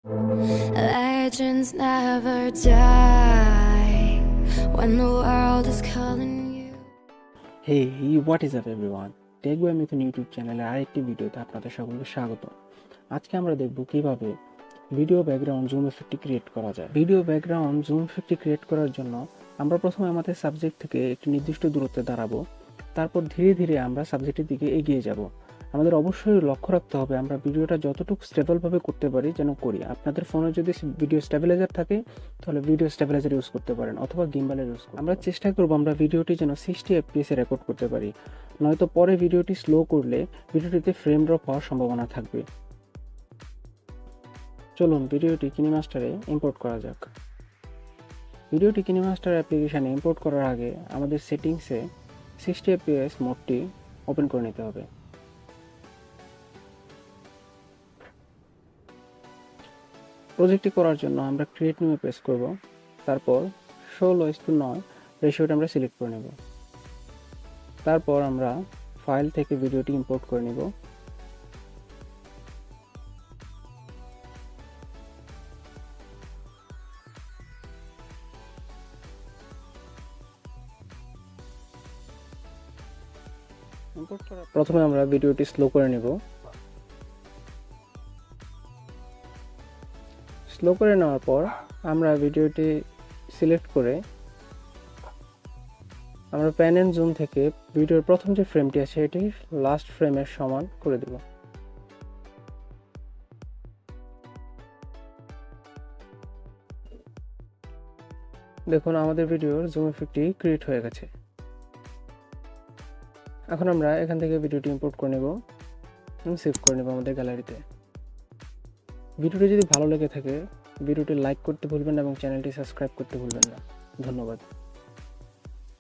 Legends never die when the world is calling you. Hey, what is up everyone? Tech by Mithun YouTube চ্যানেলের আরেকটি ভিডিওতে আপনাদের সকলকে স্বাগত। আজকে আমরা দেখব কিভাবে ভিডিও ব্যাকগ্রাউন্ড জুম ইফেক্টটি ক্রিয়েট করা যায়। ভিডিও ব্যাকগ্রাউন্ড জুম ইফেক্টটি ক্রিয়েট করার জন্য আমরা প্রথমে আমাদের সাবজেক্ট থেকে একটি নির্দিষ্ট দূরত্বে দাঁড়াবো, তারপর ধীরে ধীরে আমরা সাবজেক্টের দিকে এগিয়ে যাব। আমাদের অবশ্যই লক্ষ্য রাখতে হবে আমরা ভিডিওটা যতটুকু স্টেবলভাবে করতে পারি যেন করি। আপনাদের ফোনে যদি ভিডিও স্টেবিলাইজার থাকে তাহলে ভিডিও স্টেবিলাইজার ইউজ করতে পারেন অথবা গিম্বালের ইউজ করুন। আমরা চেষ্টা করব আমরা ভিডিওটি যেন 60 fps এ রেকর্ড করতে পারি, নয়তো পরে ভিডিওটি স্লো করলে ভিডিওটিতে ফ্রেম ড্রপ হওয়ার সম্ভাবনা থাকবে। চলুন ভিডিওটি কিনেমাস্টারে ইম্পোর্ট করা যাক। ভিডিওটি কিনেমাস্টার অ্যাপ্লিকেশানে ইম্পোর্ট করার আগে আমাদের সেটিংসে 60 fps মোডটি ওপেন করে নিতে হবে। প্রজেক্টটি করার জন্য আমরা ক্রিয়েট নিউ প্রেস করব, তারপর 16:9 রেশিওটা আমরা সিলেক্ট করে নেব। তারপর আমরা ফাইল থেকে ভিডিওটি ইম্পোর্ট করে নেব। প্রথমে আমরা ভিডিওটি স্লো করে নেব। স্লো করে নেওয়ার পর আমরা ভিডিওটি সিলেক্ট করে আমরা প্যান এন্ড জুম থেকে ভিডিওর প্রথম যে ফ্রেমটি আছে এটি লাস্ট ফ্রেমের সমান করে দেব। দেখুন আমাদের ভিডিওর জুম ইফেক্টটি ক্রিয়েট হয়ে গেছে। এখন আমরা এখান থেকে ভিডিওটি ইম্পোর্ট করে নেব এবং সেভ করে নেব আমাদের গ্যালারিতে। ভিডিওটি যদি ভালো লেগে থাকে ভিডিওটি লাইক করতে ভুলবেন না এবং চ্যানেলটি সাবস্ক্রাইব করতে ভুলবেন না। ধন্যবাদ।